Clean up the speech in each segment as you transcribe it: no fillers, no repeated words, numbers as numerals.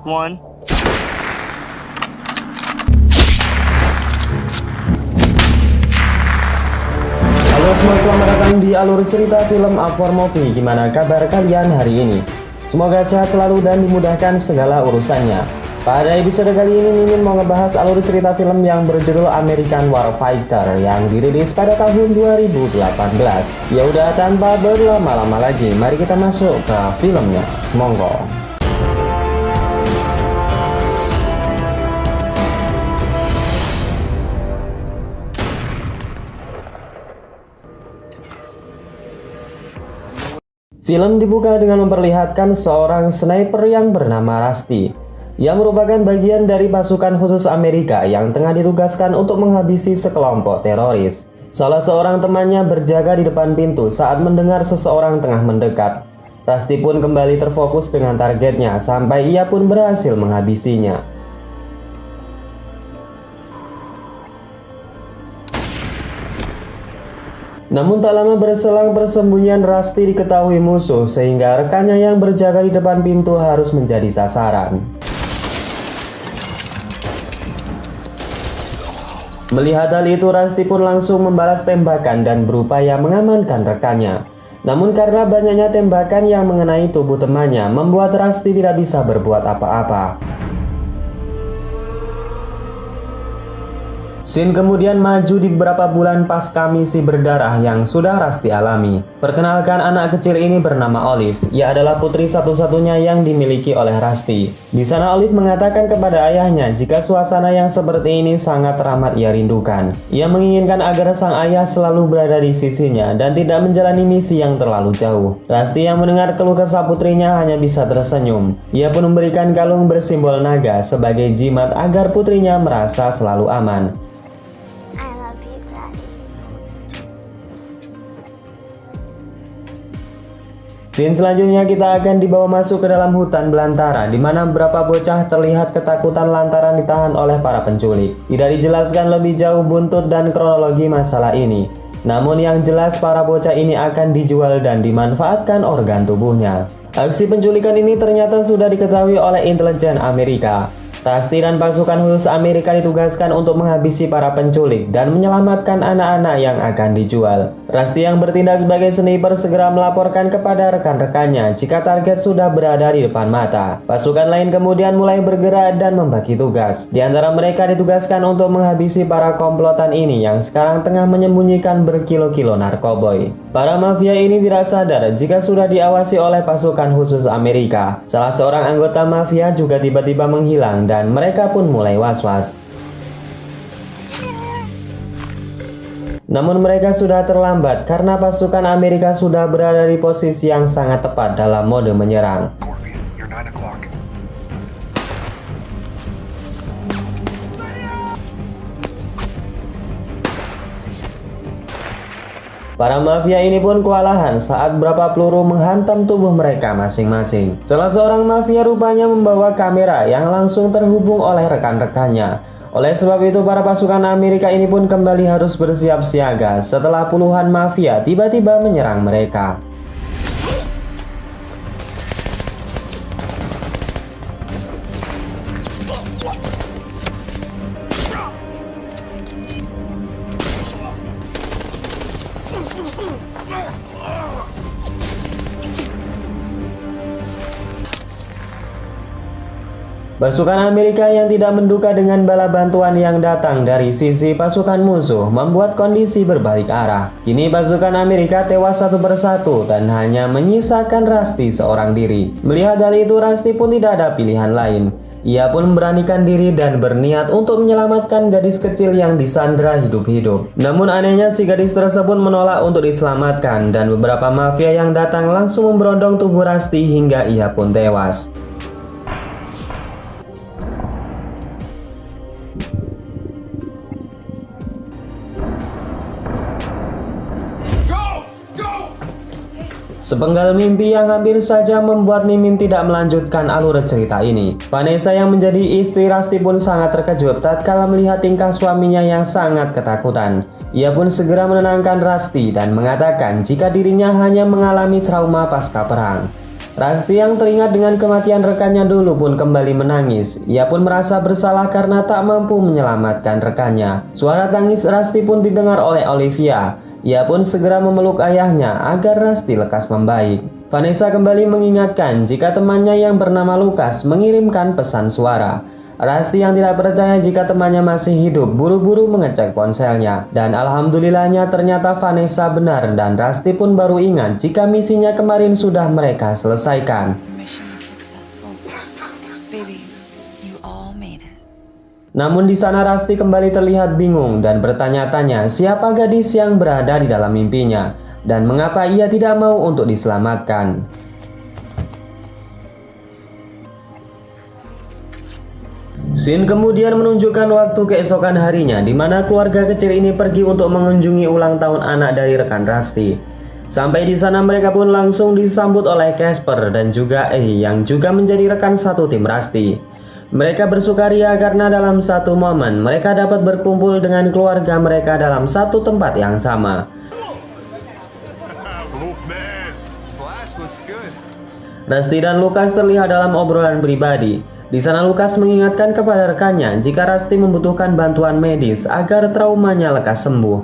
one. Halo semua, selamat datang di alur cerita film A4 Movie. Gimana kabar kalian hari ini? Semoga sehat selalu dan dimudahkan segala urusannya. Pada episode kali ini Mimin mau ngebahas alur cerita film yang berjudul American Warfighter yang dirilis pada tahun 2018. Ya udah, tanpa berlama-lama lagi, mari kita masuk ke filmnya. Semonggo. Film dibuka dengan memperlihatkan seorang sniper yang bernama Rusty, yang merupakan bagian dari pasukan khusus Amerika yang tengah ditugaskan untuk menghabisi sekelompok teroris. Salah seorang temannya berjaga di depan pintu saat mendengar seseorang tengah mendekat. Rusty pun kembali terfokus dengan targetnya sampai ia pun berhasil menghabisinya. Namun tak lama berselang persembunyian Rusty diketahui musuh sehingga rekannya yang berjaga di depan pintu harus menjadi sasaran. Melihat hal itu, Rusty pun langsung membalas tembakan dan berupaya mengamankan rekannya. Namun karena banyaknya tembakan yang mengenai tubuh temannya membuat Rusty tidak bisa berbuat apa-apa. Scene kemudian maju di beberapa bulan pasca misi berdarah yang sudah Rusty alami. Perkenalkan, anak kecil ini bernama Olive. Ia adalah putri satu-satunya yang dimiliki oleh Rusty. Di sana Olive mengatakan kepada ayahnya jika suasana yang seperti ini sangat teramat ia rindukan. Ia menginginkan agar sang ayah selalu berada di sisinya dan tidak menjalani misi yang terlalu jauh. Rusty yang mendengar keluh kesah putrinya hanya bisa tersenyum. Ia pun memberikan kalung bersimbol naga sebagai jimat agar putrinya merasa selalu aman. Scene selanjutnya kita akan dibawa masuk ke dalam hutan belantara di mana beberapa bocah terlihat ketakutan lantaran ditahan oleh para penculik. Tidak dijelaskan lebih jauh buntut dan kronologi masalah ini. Namun yang jelas para bocah ini akan dijual dan dimanfaatkan organ tubuhnya. Aksi penculikan ini ternyata sudah diketahui oleh intelijen Amerika. Rusty dan pasukan khusus Amerika ditugaskan untuk menghabisi para penculik dan menyelamatkan anak-anak yang akan dijual. Rusty yang bertindak sebagai sniper segera melaporkan kepada rekan-rekannya jika target sudah berada di depan mata. Pasukan lain kemudian mulai bergerak dan membagi tugas. Di antara mereka ditugaskan untuk menghabisi para komplotan ini yang sekarang tengah menyembunyikan berkilo-kilo narkoboy. Para mafia ini tidak sadar jika sudah diawasi oleh pasukan khusus Amerika. Salah seorang anggota mafia juga tiba-tiba menghilang dan mereka pun mulai was-was. Namun mereka sudah terlambat karena pasukan Amerika sudah berada di posisi yang sangat tepat dalam mode menyerang. Para mafia ini pun kewalahan saat beberapa peluru menghantam tubuh mereka masing-masing. Salah seorang mafia rupanya membawa kamera yang langsung terhubung oleh rekan-rekannya. Oleh sebab itu para pasukan Amerika ini pun kembali harus bersiap siaga setelah puluhan mafia tiba-tiba menyerang mereka. Pasukan Amerika yang tidak menduga dengan bala bantuan yang datang dari sisi pasukan musuh membuat kondisi berbalik arah. Kini pasukan Amerika tewas satu persatu dan hanya menyisakan Rusty seorang diri. Melihat hal itu, Rusty pun tidak ada pilihan lain. Ia pun memberanikan diri dan berniat untuk menyelamatkan gadis kecil yang disandra hidup-hidup. Namun anehnya si gadis tersebut menolak untuk diselamatkan dan beberapa mafia yang datang langsung memberondong tubuh Rusty hingga ia pun tewas. Sepenggal mimpi yang hampir saja membuat Mimin tidak melanjutkan alur cerita ini. Vanessa yang menjadi istri Rusty pun sangat terkejut tatkala melihat tingkah suaminya yang sangat ketakutan. Ia pun segera menenangkan Rusty dan mengatakan jika dirinya hanya mengalami trauma pasca perang. Rasti yang teringat dengan kematian rekannya dulu pun kembali menangis. Ia pun merasa bersalah karena tak mampu menyelamatkan rekannya. Suara tangis Rasti pun didengar oleh Olivia. Ia pun segera memeluk ayahnya agar Rasti lekas membaik. Vanessa kembali mengingatkan jika temannya yang bernama Lukas mengirimkan pesan suara. Rasti yang tidak percaya jika temannya masih hidup buru-buru mengecek ponselnya. Dan alhamdulillahnya ternyata Vanessa benar dan Rasti pun baru ingat jika misinya kemarin sudah mereka selesaikan. Namun di sana Rasti kembali terlihat bingung dan bertanya-tanya siapa gadis yang berada di dalam mimpinya dan mengapa ia tidak mau untuk diselamatkan. Scene kemudian menunjukkan waktu keesokan harinya di mana keluarga kecil ini pergi untuk mengunjungi ulang tahun anak dari rekan Rasti. Sampai di sana mereka pun langsung disambut oleh Casper dan juga yang juga menjadi rekan satu tim Rasti. Mereka bersukaria karena dalam satu momen mereka dapat berkumpul dengan keluarga mereka dalam satu tempat yang sama. Rasti dan Lukas terlihat dalam obrolan pribadi. Di sana Lukas mengingatkan kepada rekannya jika Rasti membutuhkan bantuan medis agar traumanya lekas sembuh.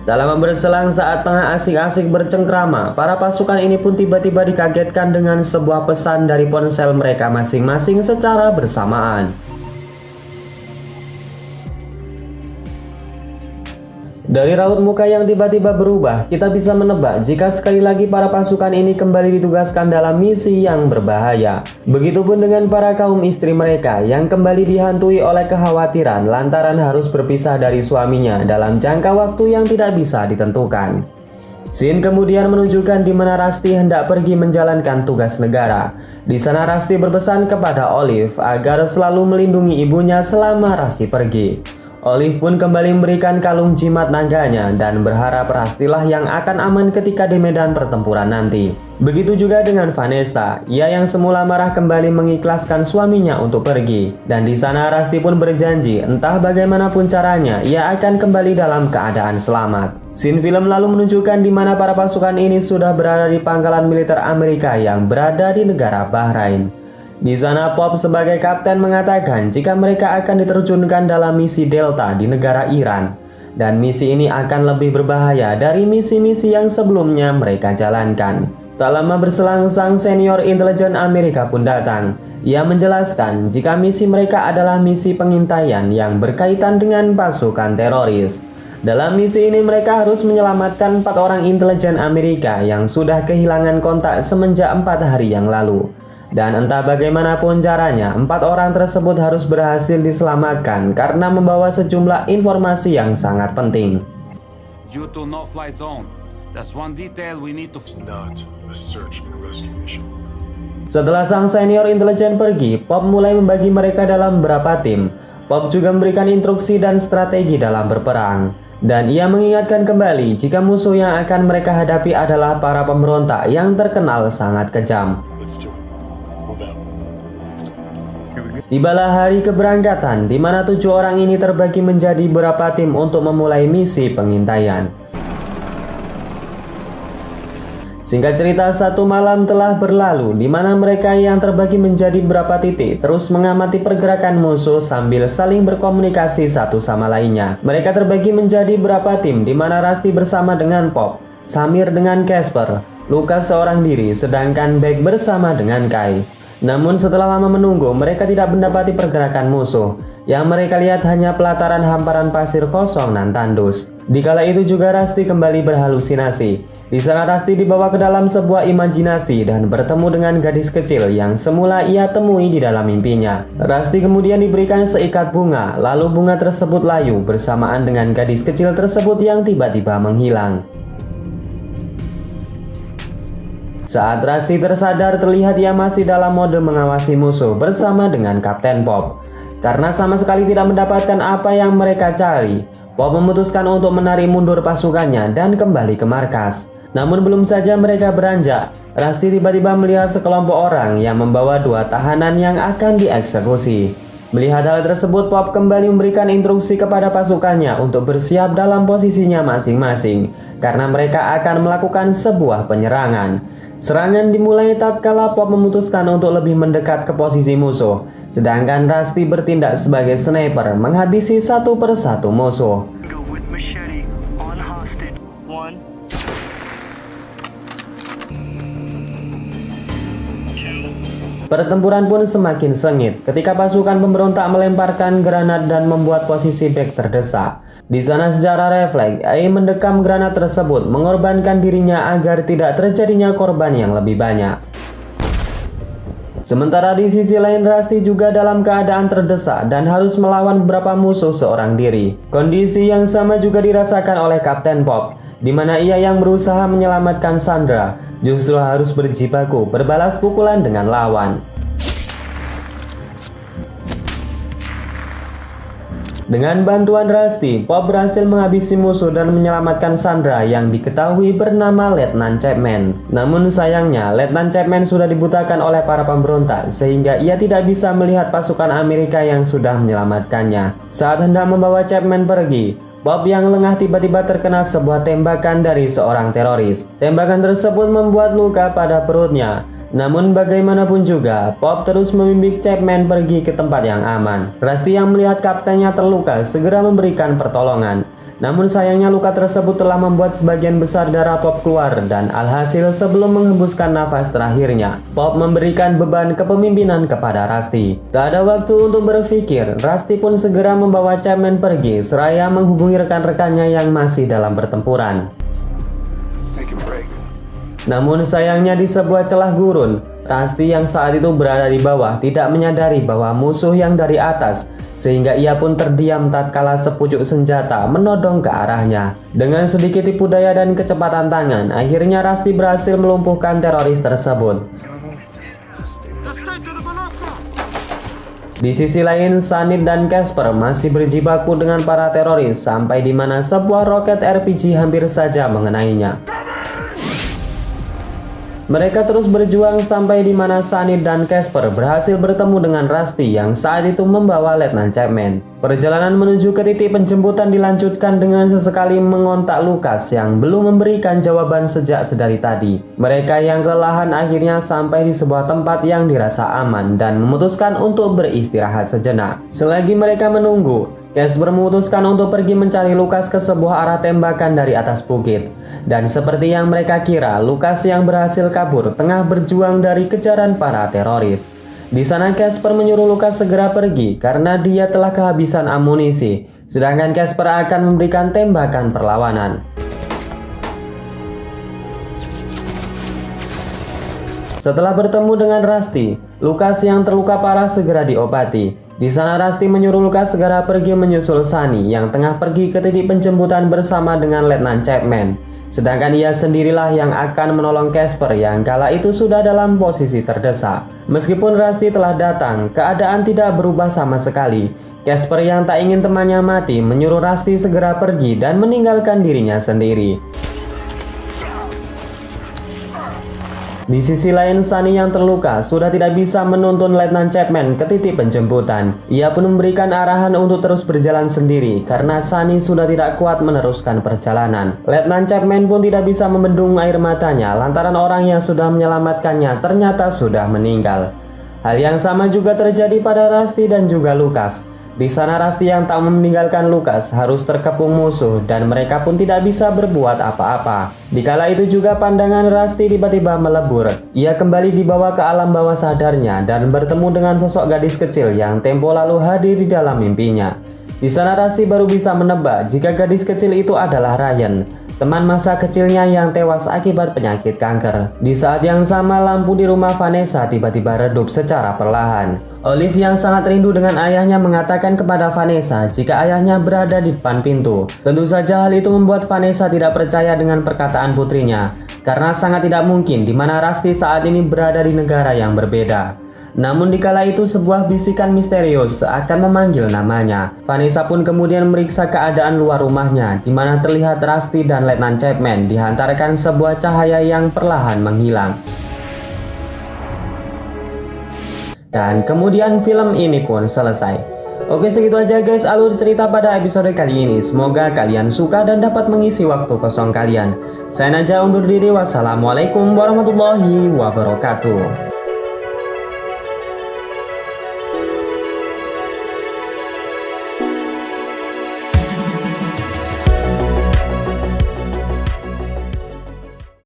Tak lama berselang saat tengah asik-asik bercengkrama, para pasukan ini pun tiba-tiba dikagetkan dengan sebuah pesan dari ponsel mereka masing-masing secara bersamaan. Dari raut muka yang tiba-tiba berubah, kita bisa menebak jika sekali lagi para pasukan ini kembali ditugaskan dalam misi yang berbahaya. Begitupun dengan para kaum istri mereka yang kembali dihantui oleh kekhawatiran lantaran harus berpisah dari suaminya dalam jangka waktu yang tidak bisa ditentukan. Scene kemudian menunjukkan di mana Rasti hendak pergi menjalankan tugas negara. Di sana Rasti berpesan kepada Olive agar selalu melindungi ibunya selama Rasti pergi. Olive pun kembali memberikan kalung jimat naganya dan berharap Rastilah yang akan aman ketika di medan pertempuran nanti. Begitu juga dengan Vanessa, ia yang semula marah kembali mengikhlaskan suaminya untuk pergi. Dan di sana Rasti pun berjanji entah bagaimanapun caranya ia akan kembali dalam keadaan selamat. Scene film lalu menunjukkan di mana para pasukan ini sudah berada di pangkalan militer Amerika yang berada di negara Bahrain. Di sana Pop sebagai kapten mengatakan jika mereka akan diterjunkan dalam misi Delta di negara Iran. Dan misi ini akan lebih berbahaya dari misi-misi yang sebelumnya mereka jalankan. Tak lama berselang sang senior intelijen Amerika pun datang. Ia menjelaskan jika misi mereka adalah misi pengintaian yang berkaitan dengan pasukan teroris. Dalam misi ini mereka harus menyelamatkan 4 orang intelijen Amerika yang sudah kehilangan kontak semenjak 4 hari yang lalu. Dan entah bagaimanapun caranya, 4 orang tersebut harus berhasil diselamatkan karena membawa sejumlah informasi yang sangat penting. Setelah sang senior intelijen pergi, Pop mulai membagi mereka dalam beberapa tim. Pop juga memberikan instruksi dan strategi dalam berperang. Dan ia mengingatkan kembali jika musuh yang akan mereka hadapi adalah para pemberontak yang terkenal sangat kejam. Tibalah hari keberangkatan di mana 7 orang ini terbagi menjadi beberapa tim untuk memulai misi pengintaian. Singkat cerita, satu malam telah berlalu di mana mereka yang terbagi menjadi beberapa titik terus mengamati pergerakan musuh sambil saling berkomunikasi satu sama lainnya. Mereka terbagi menjadi beberapa tim di mana Rasti bersama dengan Pop, Samir dengan Casper, Lukas seorang diri, sedangkan Beck bersama dengan Kai. Namun setelah lama menunggu, mereka tidak mendapati pergerakan musuh. Yang mereka lihat hanya pelataran hamparan pasir kosong dan tandus. Dikala itu juga Rasti kembali berhalusinasi. Di sana Rasti dibawa ke dalam sebuah imajinasi dan bertemu dengan gadis kecil yang semula ia temui di dalam mimpinya. Rasti kemudian diberikan seikat bunga, lalu bunga tersebut layu bersamaan dengan gadis kecil tersebut yang tiba-tiba menghilang. Saat Rasti tersadar, terlihat ia masih dalam mode mengawasi musuh bersama dengan Kapten Pop. Karena sama sekali tidak mendapatkan apa yang mereka cari, Pop memutuskan untuk menarik mundur pasukannya dan kembali ke markas. Namun belum saja mereka beranjak, Rasti tiba-tiba melihat sekelompok orang yang membawa 2 tahanan yang akan dieksekusi. Melihat hal tersebut, Pop kembali memberikan instruksi kepada pasukannya untuk bersiap dalam posisinya masing-masing karena mereka akan melakukan sebuah penyerangan. Serangan dimulai tatkala Pop memutuskan untuk lebih mendekat ke posisi musuh, sedangkan Rusty bertindak sebagai sniper menghabisi satu persatu musuh. Pertempuran pun semakin sengit ketika pasukan pemberontak melemparkan granat dan membuat posisi Beck terdesak. Di sana secara refleks, AI mendekam granat tersebut, mengorbankan dirinya agar tidak terjadinya korban yang lebih banyak. Sementara di sisi lain, Rusty juga dalam keadaan terdesak dan harus melawan beberapa musuh seorang diri. Kondisi yang sama juga dirasakan oleh Kapten Pop, di mana ia yang berusaha menyelamatkan Sandra justru harus berjibaku berbalas pukulan dengan lawan. Dengan bantuan Rusty, Pop berhasil menghabisi musuh dan menyelamatkan Sandra yang diketahui bernama Letnan Chapman. Namun sayangnya, Letnan Chapman sudah dibutakan oleh para pemberontak sehingga ia tidak bisa melihat pasukan Amerika yang sudah menyelamatkannya. Saat hendak membawa Chapman pergi, Pop yang lengah tiba-tiba terkena sebuah tembakan dari seorang teroris. Tembakan tersebut membuat luka pada perutnya. Namun bagaimanapun juga, Pop terus membimbing Chapman pergi ke tempat yang aman. Rusty yang melihat kaptennya terluka segera memberikan pertolongan. Namun sayangnya luka tersebut telah membuat sebagian besar darah Pop keluar dan alhasil sebelum menghembuskan nafas terakhirnya, Pop memberikan beban kepemimpinan kepada Rusty. Tak ada waktu untuk berpikir, Rusty pun segera membawa Chapman pergi seraya menghubungi rekan-rekannya yang masih dalam pertempuran. Namun sayangnya di sebuah celah gurun, Rusty yang saat itu berada di bawah tidak menyadari bahwa musuh yang dari atas, sehingga ia pun terdiam tatkala sepucuk senjata menodong ke arahnya. Dengan sedikit tipu daya dan kecepatan tangan, akhirnya Rusty berhasil melumpuhkan teroris tersebut. Di sisi lain, Sanit dan Casper masih berjibaku dengan para teroris sampai di mana sebuah roket RPG hampir saja mengenainya. Mereka terus berjuang sampai di mana Sanit dan Casper berhasil bertemu dengan Rusty yang saat itu membawa Letnan Chapman. Perjalanan menuju ke titik penjemputan dilanjutkan dengan sesekali mengontak Lucas yang belum memberikan jawaban sejak sedari tadi. Mereka yang kelelahan akhirnya sampai di sebuah tempat yang dirasa aman dan memutuskan untuk beristirahat sejenak. Selagi mereka menunggu, Casper memutuskan untuk pergi mencari Lucas ke sebuah arah tembakan dari atas bukit. Dan seperti yang mereka kira, Lucas yang berhasil kabur tengah berjuang dari kejaran para teroris. Di sana Casper menyuruh Lucas segera pergi karena dia telah kehabisan amunisi, sedangkan Casper akan memberikan tembakan perlawanan. Setelah bertemu dengan Rusty, Lucas yang terluka parah segera diobati. Di sana Rusty menyuruh Lucas segera pergi menyusul Sunny yang tengah pergi ke titik penjemputan bersama dengan Letnan Chapman. Sedangkan ia sendirilah yang akan menolong Casper yang kala itu sudah dalam posisi terdesak. Meskipun Rusty telah datang, keadaan tidak berubah sama sekali. Casper yang tak ingin temannya mati menyuruh Rusty segera pergi dan meninggalkan dirinya sendiri. Di sisi lain, Sunny yang terluka sudah tidak bisa menuntun Letnan Chapman ke titik penjemputan. Ia pun memberikan arahan untuk terus berjalan sendiri karena Sunny sudah tidak kuat meneruskan perjalanan. Letnan Chapman pun tidak bisa membendung air matanya lantaran orang yang sudah menyelamatkannya ternyata sudah meninggal. Hal yang sama juga terjadi pada Rusty dan juga Lucas. Di sana Rusty yang tak meninggalkan Lucas harus terkepung musuh dan mereka pun tidak bisa berbuat apa-apa. Dikala itu juga pandangan Rusty tiba-tiba melebur. Ia kembali dibawa ke alam bawah sadarnya dan bertemu dengan sosok gadis kecil yang tempo lalu hadir di dalam mimpinya. Di sana Rusty baru bisa menebak jika gadis kecil itu adalah Ryan, teman masa kecilnya yang tewas akibat penyakit kanker. Di saat yang sama, lampu di rumah Vanessa tiba-tiba redup secara perlahan. Olive yang sangat rindu dengan ayahnya mengatakan kepada Vanessa jika ayahnya berada di depan pintu. Tentu saja hal itu membuat Vanessa tidak percaya dengan perkataan putrinya, karena sangat tidak mungkin di mana Rusty saat ini berada di negara yang berbeda. Namun dikala itu sebuah bisikan misterius akan memanggil namanya. Vanessa pun kemudian memeriksa keadaan luar rumahnya, di mana terlihat Rusty dan Letnan Chapman dihantarkan sebuah cahaya yang perlahan menghilang. Dan kemudian film ini pun selesai. Oke, segitu aja guys alur cerita pada episode kali ini. Semoga kalian suka dan dapat mengisi waktu kosong kalian. Saya Najah undur diri. Wassalamualaikum warahmatullahi wabarakatuh.